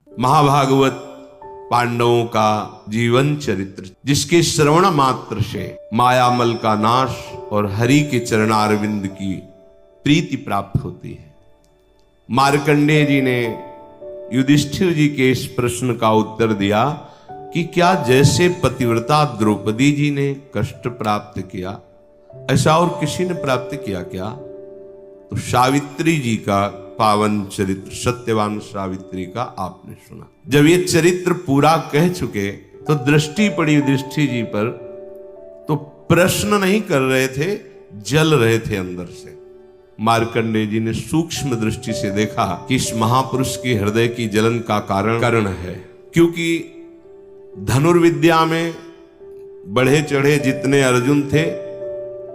महाभागवत पांडवों का जीवन चरित्र, जिसके श्रवण मात्र से मायामल का नाश और हरि के चरणारविंद की प्रीति प्राप्त होती है। मार्कंडेय जी ने युधिष्ठिर जी के इस प्रश्न का उत्तर दिया कि क्या जैसे पतिव्रता द्रौपदी जी ने कष्ट प्राप्त किया, ऐसा और किसी ने प्राप्त किया क्या? तो सावित्री जी का पावन चरित्र, सत्यवान सावित्री का आपने सुना। जब ये चरित्र पूरा कह चुके तो दृष्टि पड़ी युधिष्ठिर जी पर, तो प्रश्न नहीं कर रहे थे, जल रहे थे अंदर से। मार्कंडेय जी ने सूक्ष्म दृष्टि से देखा कि इस महापुरुष के हृदय की जलन का कारण कर्ण है, क्योंकि धनुर्विद्या में बढ़े चढ़े जितने अर्जुन थे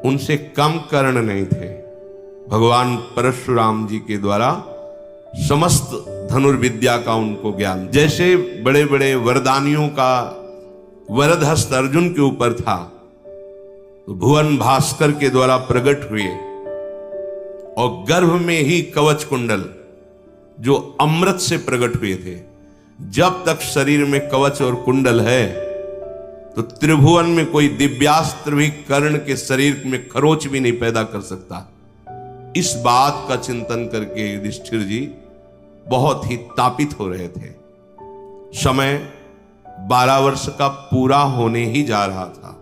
उनसे कम कर्ण नहीं थे। भगवान परशुराम जी के द्वारा समस्त धनुर्विद्या का उनको ज्ञान, जैसे बड़े बड़े वरदानियों का वरद हस्त अर्जुन के ऊपर था, तो भुवन भास्कर के द्वारा प्रकट हुए और गर्भ में ही कवच कुंडल जो अमृत से प्रकट हुए थे। जब तक शरीर में कवच और कुंडल है तो त्रिभुवन में कोई दिव्यास्त्र भी कर्ण के शरीर में खरोच भी नहीं पैदा कर सकता। इस बात का चिंतन करके युधिष्ठिर जी बहुत ही तापित हो रहे थे। समय 12 वर्ष का पूरा होने ही जा रहा था।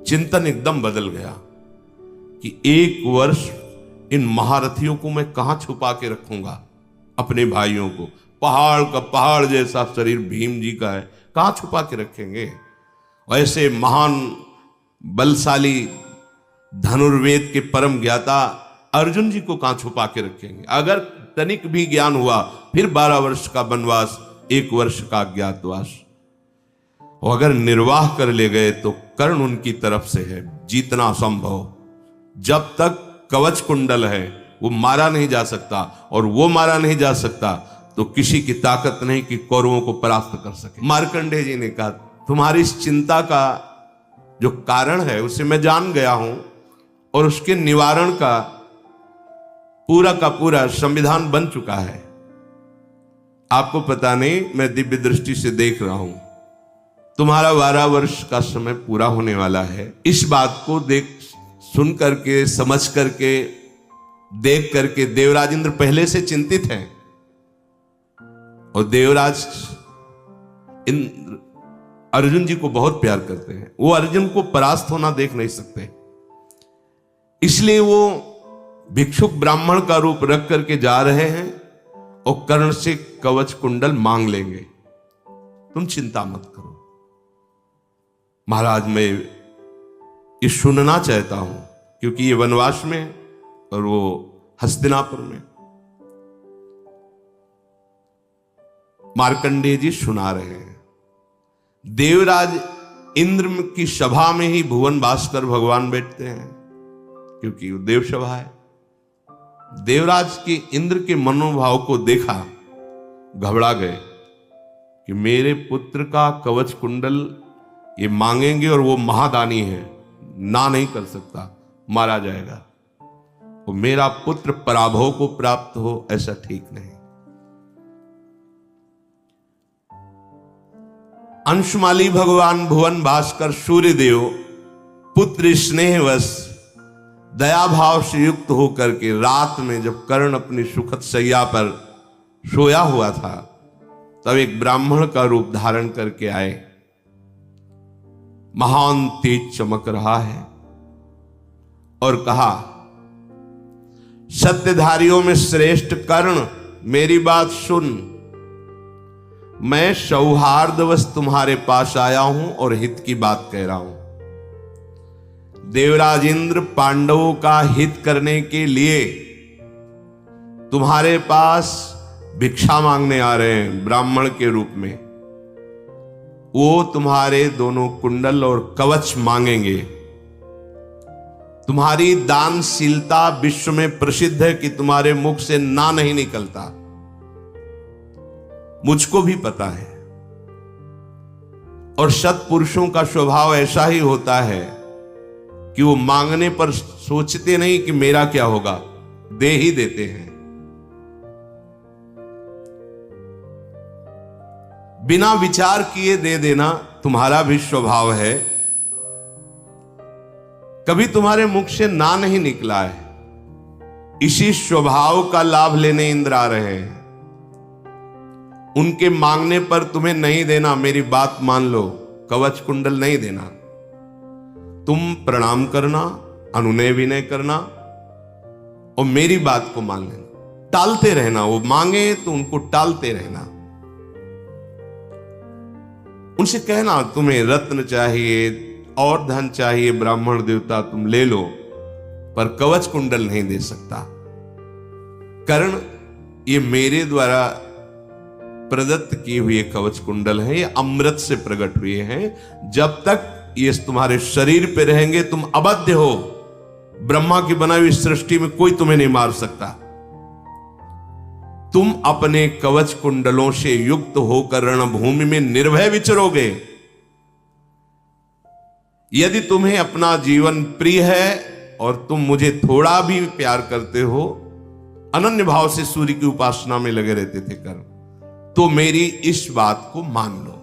चिंतन एकदम बदल गया कि 1 वर्ष इन महारथियों को मैं कहां छुपा के रखूंगा, अपने भाइयों को। पहाड़ का पहाड़ जैसा शरीर भीम जी का है, कहां छुपा के रखेंगे? ऐसे महान बलशाली धनुर्वेद के परम ज्ञाता अर्जुन जी को कहां छुपा के रखेंगे? अगर तनिक भी ज्ञान हुआ फिर 12 वर्ष का वनवास, 1 वर्ष का अज्ञातवास। और अगर निर्वाह कर ले गए तो कर्ण उनकी तरफ से है, जीतना असंभव। जब तक कवच कुंडल है वो मारा नहीं जा सकता, और वो मारा नहीं जा सकता तो किसी की ताकत नहीं कि कौरवों को परास्त कर सके। मार्कंडेय जी ने कहा, तुम्हारी इस चिंता का जो कारण है उसे मैं जान गया हूं, और उसके निवारण का पूरा संविधान बन चुका है। आपको पता नहीं, मैं दिव्य दृष्टि से देख रहा हूं। तुम्हारा 12 वर्ष का समय पूरा होने वाला है। इस बात को सुन करके, समझ करके, देख करके देवराज इंद्र पहले से चिंतित हैं, और देवराज इंद्र अर्जुन जी को बहुत प्यार करते हैं। वो अर्जुन को परास्त होना देख नहीं सकते, इसलिए वो भिक्षुक ब्राह्मण का रूप रख करके जा रहे हैं और कर्ण से कवच कुंडल मांग लेंगे। तुम चिंता मत करो महाराज, मैं ये सुनना चाहता हूं, क्योंकि ये वनवास में है और वो हस्तिनापुर में। मार्कंडेय जी सुना रहे हैं। देवराज इंद्र की सभा में ही भुवन भास्कर भगवान बैठते हैं, क्योंकि वो देव सभा है। देवराज के इंद्र के मनोभाव को देखा, घबरा गए कि मेरे पुत्र का कवच कुंडल ये मांगेंगे और वो महादानी है, ना नहीं कर सकता, मारा जाएगा। और मेरा पुत्र पराभव को प्राप्त हो, ऐसा ठीक नहीं। अंशमाली भगवान भुवन भास्कर सूर्यदेव पुत्र स्नेहवश दया भाव से युक्त होकर के रात में जब कर्ण अपनी सुखद शैया पर सोया हुआ था, तब एक ब्राह्मण का रूप धारण करके आए। महान तेज चमक रहा है, और कहा, सत्यधारियों में श्रेष्ठ कर्ण, मेरी बात सुन। मैं सौहार्दवश तुम्हारे पास आया हूं और हित की बात कह रहा हूं। देवराज इंद्र पांडवों का हित करने के लिए तुम्हारे पास भिक्षा मांगने आ रहे हैं ब्राह्मण के रूप में। वो तुम्हारे दोनों कुंडल और कवच मांगेंगे। तुम्हारी दानशीलता विश्व में प्रसिद्ध है कि तुम्हारे मुख से ना नहीं निकलता, मुझको भी पता है। और सत्पुरुषों का स्वभाव ऐसा ही होता है कि वो मांगने पर सोचते नहीं कि मेरा क्या होगा, दे ही देते हैं। बिना विचार किए दे देना तुम्हारा भी स्वभाव है। कभी तुम्हारे मुख से ना नहीं निकला है। इसी स्वभाव का लाभ लेने इंद्र आ रहे हैं। उनके मांगने पर तुम्हें नहीं देना, मेरी बात मान लो, कवच कुंडल नहीं देना। तुम प्रणाम करना, अनुनय विनय करना और मेरी बात को मान लेना। टालते रहना, वो मांगे तो उनको टालते रहना। उनसे कहना तुम्हें रत्न चाहिए और धन चाहिए, ब्राह्मण देवता तुम ले लो, पर कवच कुंडल नहीं दे सकता। कर्ण ये मेरे द्वारा प्रदत्त किए हुए कवच कुंडल है, ये अमृत से प्रकट हुए हैं। जब तक ये तुम्हारे शरीर पे रहेंगे तुम अबध्य हो। ब्रह्मा की बनाई हुई सृष्टि में कोई तुम्हें नहीं मार सकता। तुम अपने कवच कुंडलों से युक्त होकर रणभूमि में निर्भय विचरोगे। यदि तुम्हें अपना जीवन प्रिय है और तुम मुझे थोड़ा भी प्यार करते हो, अनन्य भाव से सूर्य की उपासना में लगे रहते थे कर्ण, तो मेरी इस बात को मान लो।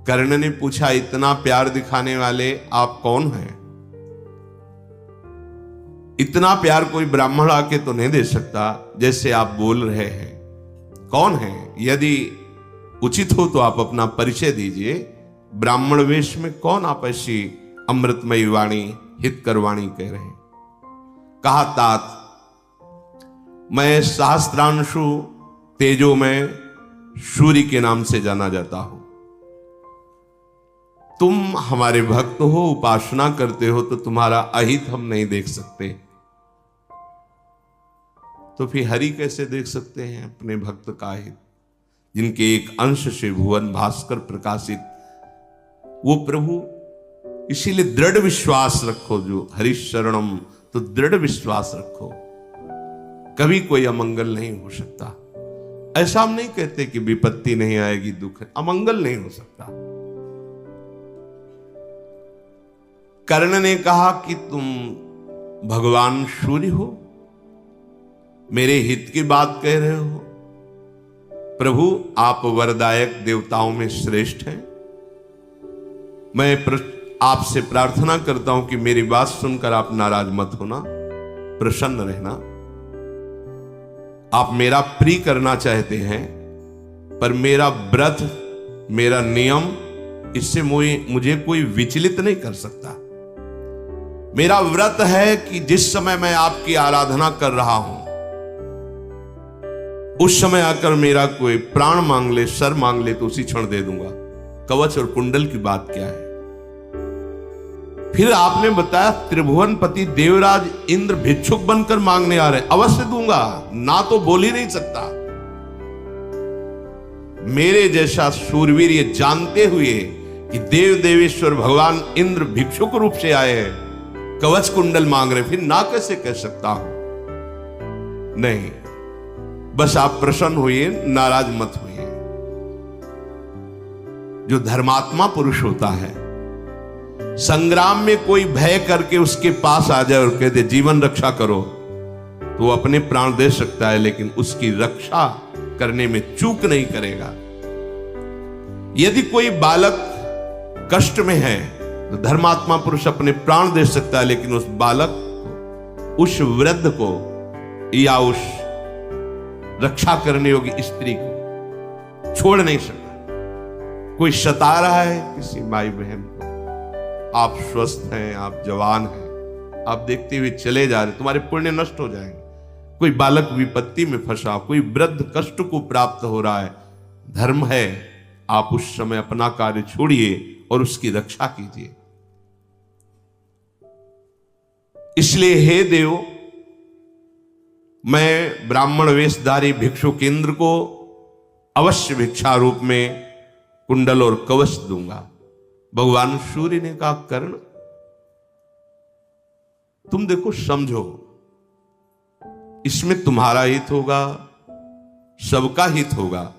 कर्ण ने पूछा, इतना प्यार दिखाने वाले आप कौन हैं? इतना प्यार कोई ब्राह्मण आके तो नहीं दे सकता जैसे आप बोल रहे हैं। कौन है? यदि उचित हो तो आप अपना परिचय दीजिए। ब्राह्मण वेश में कौन आप ऐसी अमृतमयी वाणी, हितकर वाणी कह रहे हैं? कहा, तात मैं सहस्त्रांशु तेजो में सूर्य के नाम से जाना जाता हूं। तुम हमारे भक्त हो, उपासना करते हो, तो तुम्हारा अहित हम नहीं देख सकते। तो फिर हरि कैसे देख सकते हैं अपने भक्त का हित, जिनके एक अंश से भुवन भास्कर प्रकाशित वो प्रभु। इसीलिए दृढ़ विश्वास रखो, जो हरि शरणम, तो दृढ़ विश्वास रखो, कभी कोई अमंगल नहीं हो सकता। ऐसा हम नहीं कहते कि विपत्ति नहीं आएगी, दुख, अमंगल नहीं हो सकता। कर्ण ने कहा कि तुम भगवान सूर्य हो, मेरे हित की बात कह रहे हो। प्रभु आप वरदायक देवताओं में श्रेष्ठ हैं। मैं आपसे प्रार्थना करता हूं कि मेरी बात सुनकर आप नाराज मत होना, प्रसन्न रहना। आप मेरा प्रिय करना चाहते हैं, पर मेरा व्रत, मेरा नियम, इससे मुझे कोई विचलित नहीं कर सकता। मेरा व्रत है कि जिस समय मैं आपकी आराधना कर रहा हूं, उस समय आकर मेरा कोई प्राण मांग ले, सर मांग ले, तो उसी क्षण दे दूंगा। कवच और कुंडल की बात क्या है? फिर आपने बताया त्रिभुवनपति देवराज इंद्र भिक्षुक बनकर मांगने आ रहे, अवश्य दूंगा, ना तो बोल ही नहीं सकता। मेरे जैसा शूरवीर ये जानते हुए कि देव देवेश्वर भगवान इंद्र भिक्षुक रूप से आए हैं, कवच कुंडल मांग रहे, फिर ना कैसे कह सकता हूं? नहीं, बस आप प्रसन्न होइए, नाराज मत होइए। जो धर्मात्मा पुरुष होता है, संग्राम में कोई भय करके उसके पास आ जाए और कहते जीवन रक्षा करो, तो वो अपने प्राण दे सकता है, लेकिन उसकी रक्षा करने में चूक नहीं करेगा। यदि कोई बालक कष्ट में है तो धर्मात्मा पुरुष अपने प्राण दे सकता है, लेकिन उस बालक को, उस वृद्ध को, या उस रक्षा करने योग्य स्त्री को छोड़ नहीं सकता। कोई सता रहा है किसी माई बहन को, आप स्वस्थ हैं, आप जवान हैं, आप देखते हुए चले जा रहे, तुम्हारे पुण्य नष्ट हो जाएंगे। कोई बालक विपत्ति में फंसा, कोई वृद्ध कष्ट को प्राप्त हो रहा है, धर्म है आप उस समय अपना कार्य छोड़िए और उसकी रक्षा कीजिए। इसलिए हे देव, मैं ब्राह्मण वेशधारी भिक्षुक इंद्र को अवश्य भिक्षा रूप में कुंडल और कवच दूंगा। भगवान सूर्य ने कहा, कर्ण तुम देखो, समझो, इसमें तुम्हारा हित होगा, सबका हित होगा।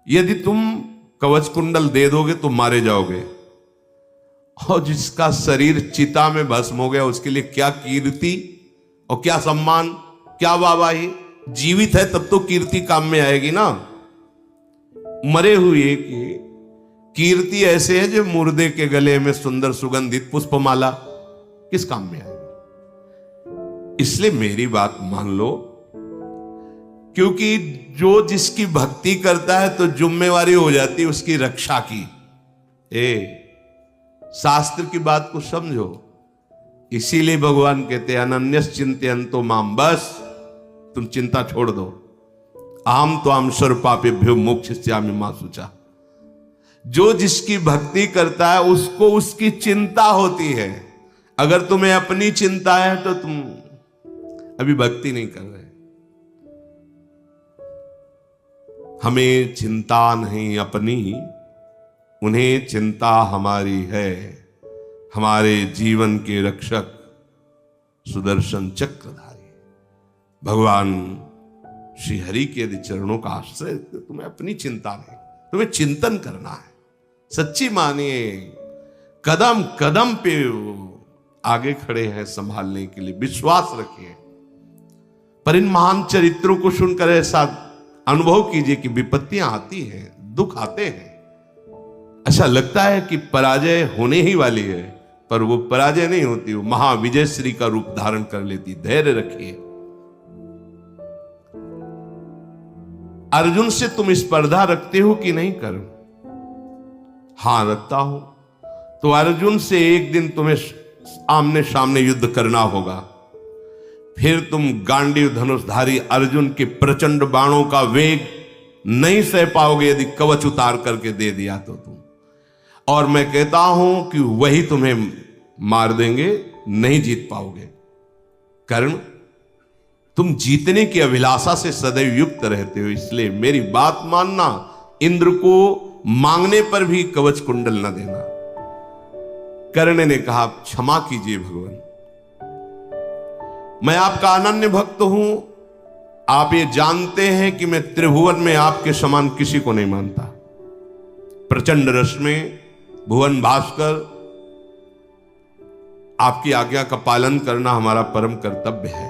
यदि तुम कवच कुंडल दे दोगे तो मारे जाओगे, और जिसका शरीर चिता में भस्म हो गया उसके लिए क्या कीर्ति और क्या सम्मान, क्या वाहवाही। जीवित है तब तो कीर्ति काम में आएगी ना। मरे हुए की कीर्ति ऐसे है जो मुर्दे के गले में सुंदर सुगंधित पुष्पमाला किस काम में आएगी। इसलिए मेरी बात मान लो, क्योंकि जो जिसकी भक्ति करता है तो जिम्मेवारी हो जाती है उसकी रक्षा की। शास्त्र की बात को समझो। इसीलिए भगवान कहते हैं अनन्यस चिंतयन्तो माम, बस तुम चिंता छोड़ दो। आम तो आम स्वरूपापेभ्यो मोक्षयिष्यामि मा शुचा। जो जिसकी भक्ति करता है उसको उसकी चिंता होती है। अगर तुम्हें अपनी चिंता है तो तुम अभी भक्ति नहीं कर रहे। हमें चिंता नहीं अपनी, उन्हें चिंता हमारी है। हमारे जीवन के रक्षक सुदर्शन चक्रधारी भगवान श्री हरि के यदि चरणों का आश्रय, तो तुम्हें अपनी चिंता नहीं, तुम्हें चिंतन करना है। सच्ची मानिए, कदम कदम पे आगे खड़े हैं संभालने के लिए, विश्वास रखिए। पर इन महान चरित्रों को सुनकर ऐसा अनुभव कीजिए कि विपत्तियां आती हैं, दुख आते हैं, ऐसा लगता है कि पराजय होने ही वाली है, पर वो पराजय नहीं होती, वो महाविजय श्री का रूप धारण कर लेती। धैर्य रखिए। अर्जुन से तुम स्पर्धा रखते हो कि नहीं करो? हां, रखता हो। तो अर्जुन से एक दिन तुम्हें आमने सामने युद्ध करना होगा। फिर तुम गांडीव धनुषधारी अर्जुन के प्रचंड बाणों का वेग नहीं सह पाओगे यदि कवच उतार करके दे दिया तो तुम। और मैं कहता हूं कि वही तुम्हें मार देंगे, नहीं जीत पाओगे। कारण तुम जीतने की अभिलाषा से सदैव युक्त रहते हो। इसलिए मेरी बात मानना, इंद्र को मांगने पर भी कवच कुंडल न देना। कर्ण ने कहा क्षमा कीजिए भगवान, मैं आपका अनन्य भक्त हूं। आप ये जानते हैं कि मैं त्रिभुवन में आपके समान किसी को नहीं मानता। प्रचंड रस में भुवन भास्कर, आपकी आज्ञा का पालन करना हमारा परम कर्तव्य है।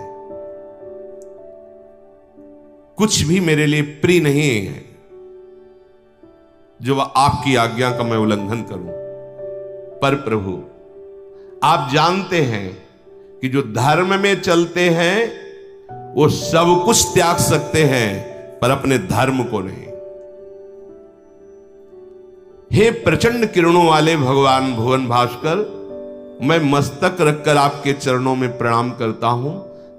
कुछ भी मेरे लिए प्रिय नहीं है जो आपकी आज्ञा का मैं उल्लंघन करूं। पर प्रभु, आप जानते हैं कि जो धर्म में चलते हैं वो सब कुछ त्याग सकते हैं, पर अपने धर्म को नहीं। हे प्रचंड किरणों वाले भगवान भुवन भास्कर, मैं मस्तक रखकर आपके चरणों में प्रणाम करता हूं,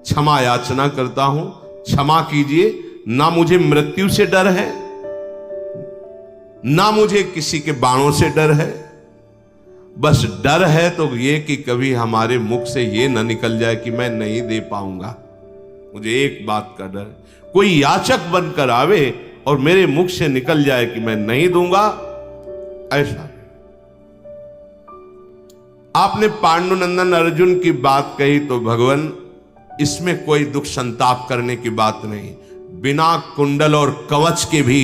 क्षमा याचना करता हूं। क्षमा कीजिए। ना मुझे मृत्यु से डर है, ना मुझे किसी के बाणों से डर है। बस डर है तो ये कि कभी हमारे मुख से ये न निकल जाए कि मैं नहीं दे पाऊंगा। मुझे एक बात का डर, कोई याचक बनकर आवे और मेरे मुख से निकल जाए कि मैं नहीं दूंगा। ऐसा आपने पांडुनंदन अर्जुन की बात कही तो भगवान, इसमें कोई दुख संताप करने की बात नहीं। बिना कुंडल और कवच के भी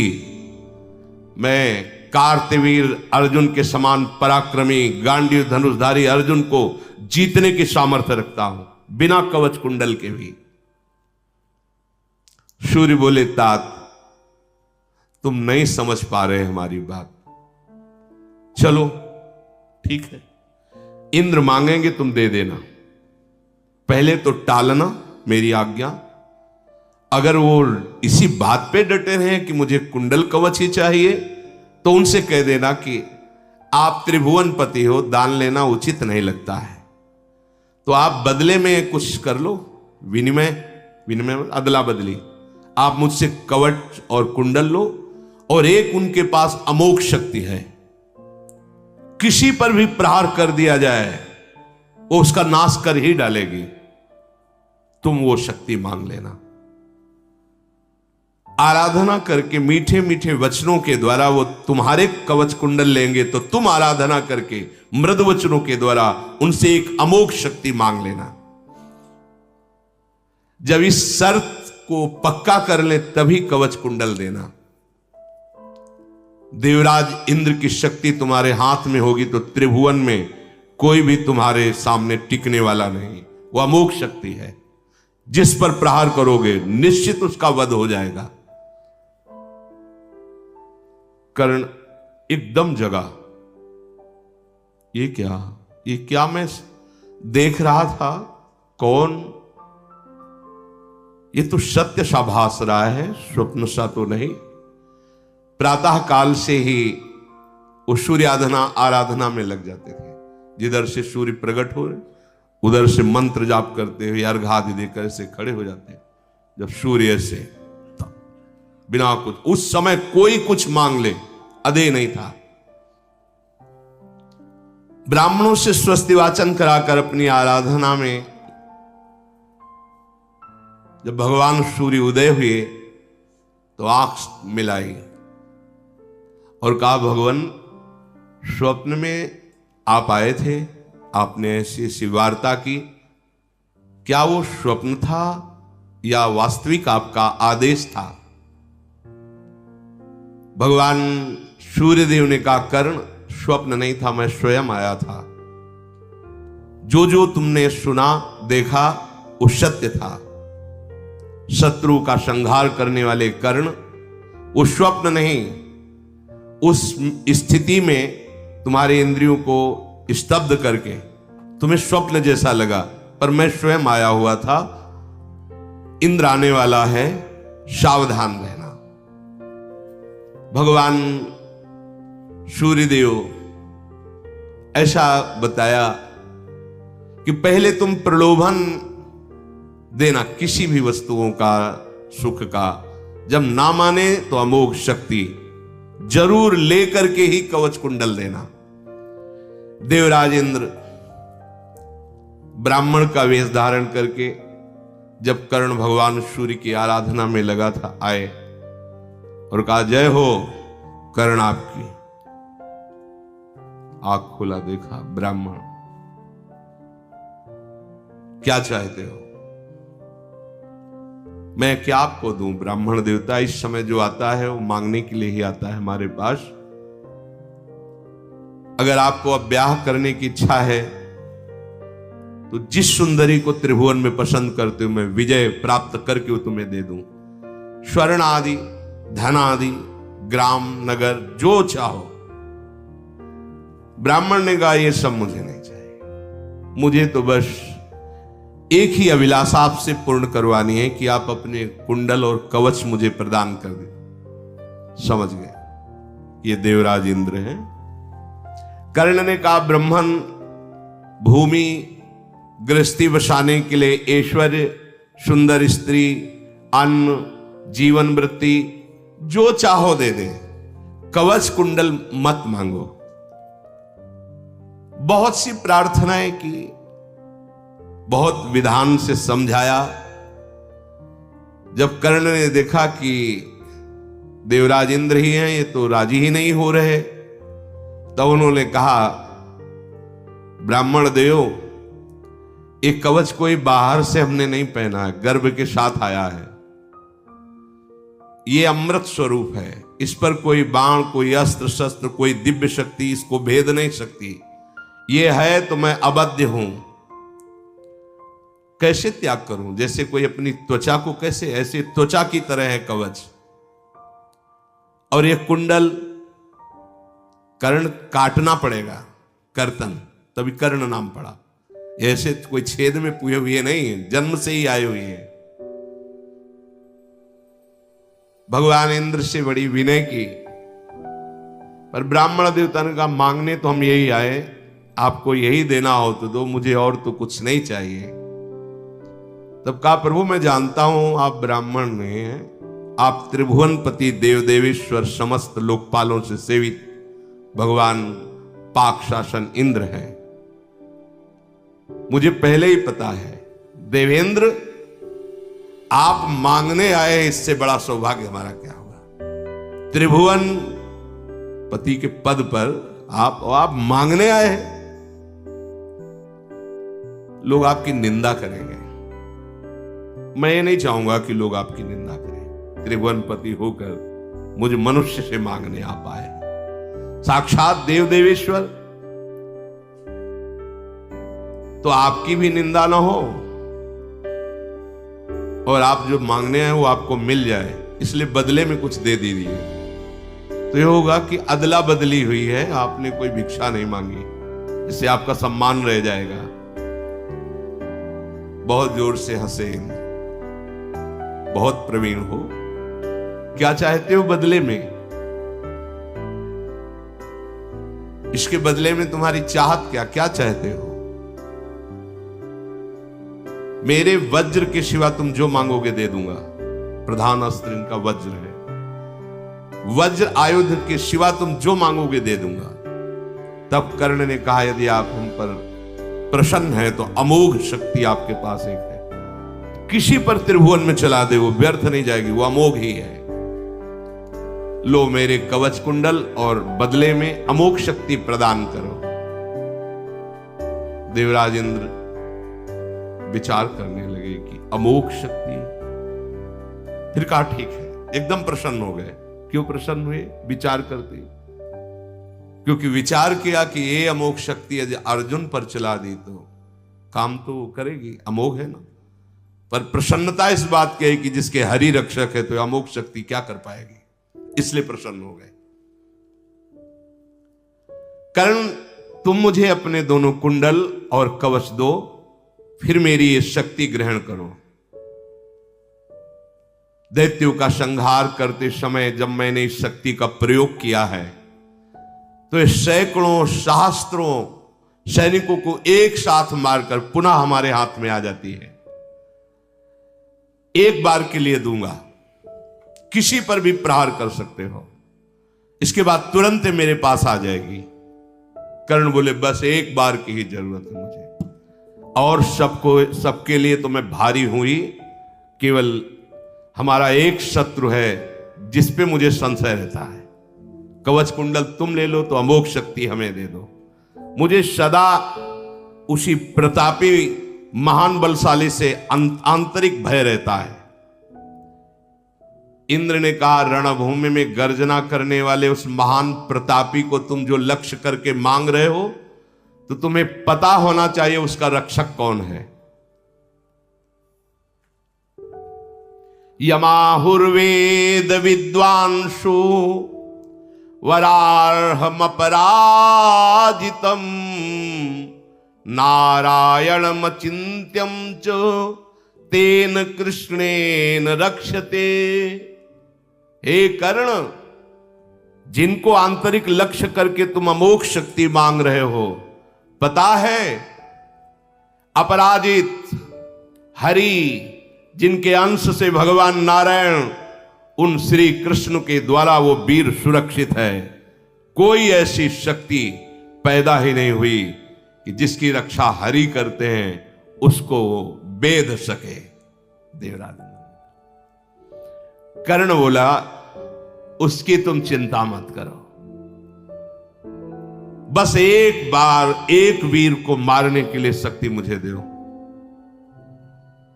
मैं कार्तवीर अर्जुन के समान पराक्रमी गांडीव धनुषधारी अर्जुन को जीतने की सामर्थ्य रखता हूं, बिना कवच कुंडल के भी। सूर्य बोले तात, तुम नहीं समझ पा रहे हमारी बात। चलो ठीक है, इंद्र मांगेंगे तुम दे देना, पहले तो टालना मेरी आज्ञा। अगर वो इसी बात पे डटे हैं कि मुझे कुंडल कवच ही चाहिए, तो उनसे कह देना कि आप त्रिभुवन पति हो, दान लेना उचित नहीं लगता है, तो आप बदले में कुछ कर लो। विनिमय अदला बदली। आप मुझसे कवच और कुंडल लो, और एक उनके पास अमोघ शक्ति है, किसी पर भी प्रहार कर दिया जाए वो उसका नाश कर ही डालेगी। तुम वो शक्ति मांग लेना। आराधना करके मीठे मीठे वचनों के द्वारा वो तुम्हारे कवच कुंडल लेंगे, तो तुम आराधना करके मृदु वचनों के द्वारा उनसे एक अमोघ शक्ति मांग लेना। जब इस शर्त को पक्का कर ले तभी कवच कुंडल देना। देवराज इंद्र की शक्ति तुम्हारे हाथ में होगी तो त्रिभुवन में कोई भी तुम्हारे सामने टिकने वाला नहीं। वह अमोघ शक्ति है, जिस पर प्रहार करोगे निश्चित उसका वध हो जाएगा। कर्ण एकदम जगा। ये क्या मैं देख रहा था? कौन? ये तो सत्य सा भास रहा है, स्वप्न सा तो नहीं। प्रातः काल से ही वो सूर्य आराधना में लग जाते थे। जिधर से सूर्य प्रकट हो रहे उधर से मंत्र जाप करते हुए अर्घादि देकर से खड़े हो जाते। जब सूर्य से बिना कुछ, उस समय कोई कुछ मांग ले अदे नहीं था। ब्राह्मणों से स्वस्ति वाचन कराकर अपनी आराधना में जब भगवान सूर्य उदय हुए तो आंख मिलाई और कहा, भगवान स्वप्न में आप आए थे, आपने ऐसी ऐसी वार्ता की, क्या वो स्वप्न था या वास्तविक आपका आदेश था? भगवान सूर्यदेव ने कहा, कर्ण स्वप्न नहीं था, मैं स्वयं आया था। जो जो तुमने सुना देखा वो सत्य था। शत्रु का संहार करने वाले कर्ण, वो स्वप्न नहीं। उस स्थिति में तुम्हारे इंद्रियों को स्तब्ध करके तुम्हें स्वप्न जैसा लगा, पर मैं स्वयं आया हुआ था। इंद्र आने वाला है, सावधान रहना। भगवान सूर्यदेव ऐसा बताया कि पहले तुम प्रलोभन देना किसी भी वस्तुओं का, सुख का, जब ना माने तो अमोघ शक्ति जरूर लेकर के ही कवच कुंडल देना। देवराज इंद्र ब्राह्मण का वेश धारण करके जब कर्ण भगवान सूर्य की आराधना में लगा था, आए और कहा, जय हो कर्ण आपकी। आंख खोला, देखा ब्राह्मण, क्या चाहते हो? मैं क्या आपको दूं? ब्राह्मण देवता इस समय जो आता है वो मांगने के लिए ही आता है हमारे पास। अगर आपको अब ब्याह करने की इच्छा है तो जिस सुंदरी को त्रिभुवन में पसंद करते हो मैं विजय प्राप्त करके वो तुम्हें दे दूं। स्वर्ण आदि, धन आदि, ग्राम, नगर, जो चाहो। ब्राह्मण ने कहा, ये सब मुझे नहीं चाहिए, मुझे तो बस एक ही अभिलाषा आपसे पूर्ण करवानी है कि आप अपने कुंडल और कवच मुझे प्रदान कर दें। समझ गए, ये देवराज इंद्र हैं। कर्ण ने कहा, ब्राह्मण भूमि गृहस्थी बसाने के लिए ऐश्वर्य, सुंदर स्त्री, अन्न, जीवन वृत्ति जो चाहो दे दे, कवच कुंडल मत मांगो। बहुत सी प्रार्थनाएं की, बहुत विधान से समझाया। जब कर्ण ने देखा कि देवराज इंद्र ही हैं, ये तो राजी ही नहीं हो रहे, तब उन्होंने कहा, ब्राह्मण देव, एक कवच कोई बाहर से हमने नहीं पहना है, गर्भ के साथ आया है। ये अमृत स्वरूप है, इस पर कोई बाण, कोई अस्त्र शस्त्र, कोई दिव्य शक्ति इसको भेद नहीं सकती। ये है तो मैं अबध्य हूं, कैसे त्याग करूं? जैसे कोई अपनी त्वचा को, कैसे, ऐसे त्वचा की तरह है कवच। और ये कुंडल कर्ण काटना पड़ेगा, कर्तन, तभी कर्ण नाम पड़ा। ऐसे कोई छेद में पुए हुए नहीं है, जन्म से ही आए हुए हैं। भगवान इंद्र से बड़ी विनय की, पर ब्राह्मण देवता ने कहा, मांगने तो हम यही आए, आपको यही देना हो तो दो, मुझे और तो कुछ नहीं चाहिए। तब कहा, प्रभु मैं जानता हूं आप ब्राह्मण नहीं हैं, आप त्रिभुवनपति देव देवेश्वर समस्त लोकपालों से सेवित भगवान पाक शासन इंद्र हैं। मुझे पहले ही पता है, देवेंद्र आप मांगने आए, इससे बड़ा सौभाग्य हमारा क्या होगा। त्रिभुवन पति के पद पर आप मांगने आए हैं। लोग आपकी निंदा करेंगे, मैं ये नहीं चाहूंगा कि लोग आपकी निंदा करें। त्रिभुवनपति होकर मुझे मनुष्य से मांगने आप आए, साक्षात देव देवेश्वर, तो आपकी भी निंदा ना हो और आप जो मांगने आए वो आपको मिल जाए, इसलिए बदले में कुछ दे दीजिए। तो ये होगा कि अदला बदली हुई है, आपने कोई भिक्षा नहीं मांगी, इससे आपका सम्मान रह जाएगा। बहुत जोर से हंसे, बहुत प्रवीण हो। क्या चाहते हो बदले में? इसके बदले में तुम्हारी चाहत क्या? क्या चाहते हो? मेरे वज्र के सिवा तुम जो मांगोगे दे दूंगा। प्रधान अस्त्र इनका वज्र है। वज्र आयुध के सिवा तुम जो मांगोगे दे दूंगा। तब कर्ण ने कहा, यदि आप हम पर प्रसन्न है तो अमोघ शक्ति आपके पास एक है, किसी पर त्रिभुवन में चला दे, वो व्यर्थ नहीं जाएगी, वो अमोघ ही है। लो मेरे कवच कुंडल और बदले में अमोघ शक्ति प्रदान करो। देवराज इंद्र विचार करने लगे कि अमोघ शक्ति। फिर कहा ठीक है, एकदम प्रसन्न हो गए। क्यों प्रसन्न हुए? विचार करते, क्योंकि विचार किया कि ये अमोघ शक्ति यदि अर्जुन पर चला दी तो काम तो करेगी, अमोघ है ना। पर प्रसन्नता इस बात की है कि जिसके हरि रक्षक है तो अमोघ शक्ति क्या कर पाएगी, इसलिए प्रसन्न हो गए। कर्ण, तुम मुझे अपने दोनों कुंडल और कवच दो, फिर मेरी ये शक्ति ग्रहण करो। दैत्यों का संहार करते समय जब मैंने इस शक्ति का प्रयोग किया है तो ये सैकड़ों सहस्त्रों सैनिकों को एक साथ मारकर पुनः हमारे हाथ में आ जाती है। एक बार के लिए दूंगा, किसी पर भी प्रहार कर सकते हो, इसके बाद तुरंत मेरे पास आ जाएगी। कर्ण बोले, बस एक बार की ही जरूरत है मुझे, और सबके लिए तो मैं भारी हुई। केवल हमारा एक शत्रु है जिस पे मुझे संशय रहता है। कवच कुंडल तुम ले लो तो अमोघ शक्ति हमें दे दो। मुझे सदा उसी प्रतापी महान बलशाली से आंतरिक भय रहता है। इंद्र ने कहा, रणभूमि में गर्जना करने वाले उस महान प्रतापी को तुम जो लक्ष्य करके मांग रहे हो तो तुम्हें पता होना चाहिए उसका रक्षक कौन है। यमाहुर्वेद विद्वांसु वरार्हम अपराजितम नारायणम चिंत्यम च तेन कृष्णेन रक्षते। हे कर्ण, जिनको आंतरिक लक्ष्य करके तुम अमोघ शक्ति मांग रहे हो, पता है अपराजित हरि, जिनके अंश से भगवान नारायण, उन श्री कृष्ण के द्वारा वो वीर सुरक्षित है। कोई ऐसी शक्ति पैदा ही नहीं हुई कि जिसकी रक्षा हरि करते हैं उसको वेध सके। देवराज कर्ण बोला, उसकी तुम चिंता मत करो, बस एक बार एक वीर को मारने के लिए शक्ति मुझे दो।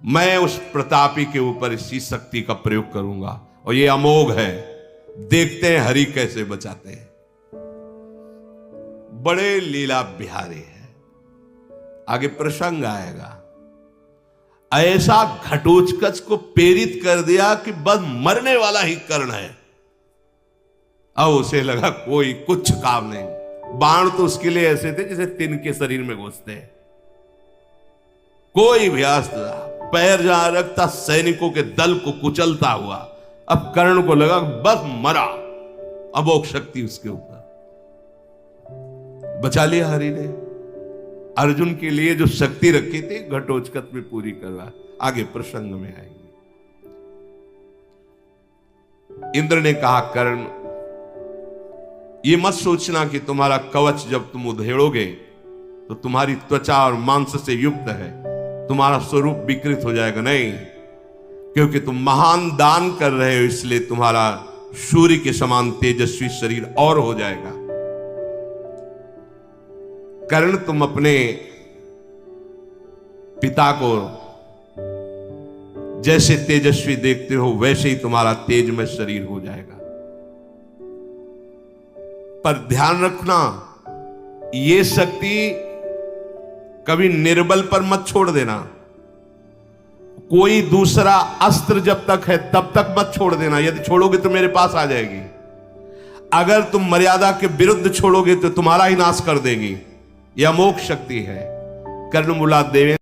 मैं उस प्रतापी के ऊपर इसी शक्ति का प्रयोग करूंगा, और ये अमोघ है, देखते हैं हरि कैसे बचाते हैं। बड़े लीला बिहारी है। आगे प्रसंग आएगा, ऐसा घटोत्कच को प्रेरित कर दिया कि बस मरने वाला ही कर्ण है। अब उसे लगा कोई कुछ काम नहीं। बाण तो उसके लिए ऐसे थे जैसे तिनके शरीर में घुसते हैं। कोई भी अस्त्र पैर जहां रखता सैनिकों के दल को कुचलता हुआ। अब कर्ण को लगा बस मरा, अमोघ शक्ति उसके ऊपर। बचा लिया हरि ने। अर्जुन के लिए जो शक्ति रखी थी घटोत्कच में पूरी कर रहा। आगे प्रसंग में आएंगे। इंद्र ने कहा, कर्ण ये मत सोचना कि तुम्हारा कवच जब तुम उधेड़ोगे तो तुम्हारी त्वचा और मांस से युक्त है, तुम्हारा स्वरूप विकृत हो जाएगा। नहीं, क्योंकि तुम महान दान कर रहे हो, इसलिए तुम्हारा सूर्य के समान तेजस्वी शरीर और हो जाएगा। कर्ण, तुम अपने पिता को जैसे तेजस्वी देखते हो वैसे ही तुम्हारा तेजमय शरीर हो जाएगा। पर ध्यान रखना, ये शक्ति कभी निर्बल पर मत छोड़ देना। कोई दूसरा अस्त्र जब तक है तब तक मत छोड़ देना। यदि छोड़ोगे तो मेरे पास आ जाएगी। अगर तुम मर्यादा के विरुद्ध छोड़ोगे तो तुम्हारा ही नाश कर देगी। यह अमोघ शक्ति है। कर्ण बोला, देवेंद्र